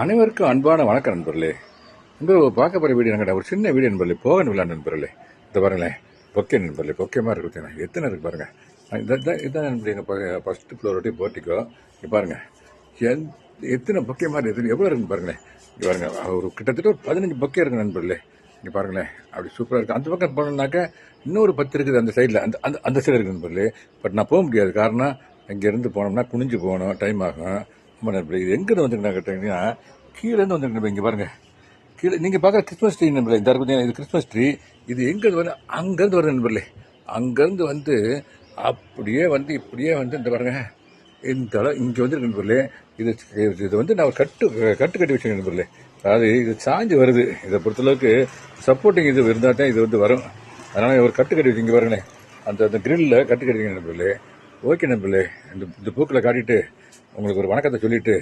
அனைவருக்கும் அன்பான வணக்கம் நண்பர்களே. நண்பர்கள் பார்க்க போகிற வீடியோ என்கிட்ட ஒரு சின்ன வீடியோ நண்பர்களே, போகன் விழா நண்பர்களே. இதை பாருங்களேன், பொக்கே நண்பர்களே, பொக்கே மாதிரி இருக்கு பார்த்தீங்கன்னா எத்தனை இருக்கு பாருங்க. இதான் நண்பர்களே எங்கள் ஃபர்ஸ்ட் ஃப்ளோரோட்டி போர்ட்டிக்கோ. இங்கே பாருங்க எத்தனை பொக்கே மாதிரி எவ்வளோ இருக்குன்னு பாருங்களேன். இங்கே பாருங்க ஒரு கிட்டத்தட்ட ஒரு 15 பொக்கே இருக்கு நண்பர்களே. இங்கே பாருங்களேன் அப்படி சூப்பராக இருக்குது. அந்த பக்கம் போனோம்னாக்க இன்னொரு 10 இருக்குது அந்த சைடில், அந்த அந்த அந்த சைடு இருக்குது நண்பர்களே. பட் நான் போக முடியாது, காரணம் இங்கேருந்து போனோம்னா குனிஞ்சு போகணும், டைம் ஆகும். நண்பர்களே இது எங்கேருந்து வந்துருக்குன்னா கேட்டீங்கன்னா கீழேருந்து வந்துருக்கு. இங்கே பாருங்க கீழே நீங்கள் பார்க்குற கிறிஸ்மஸ் ட்ரீ நண்பர்களே, இந்த இருக்குது இது கிறிஸ்மஸ் ட்ரீ. இது எங்கேருந்து வருது? அங்கேருந்து வருது நண்பர்களே. அங்கேருந்து வந்து அப்படியே வந்து இப்படியே வந்து இந்த பாருங்க இந்த அளவு இங்கே வந்து நண்பர்களே. இது வந்து நான் கட்டு கட்டி வச்சுருக்கேன் நண்பர்களே. அதாவது இது சாஞ்சு வருது. இதை பொறுத்தளவுக்கு சப்போர்ட்டிங் இது இருந்தால் தான் இது வந்து வரும். அதனால் ஒரு கட்டு கட்டி வச்சு இங்கே பாருங்களேன், அந்த கிரில்லில் கட்டு கட்டி நண்பர்களே. ஓகே நண்பர்களே, இந்த பூக்களை காட்டிட்டு உங்களுக்கு ஒரு வணக்கத்தை சொல்லிட்டு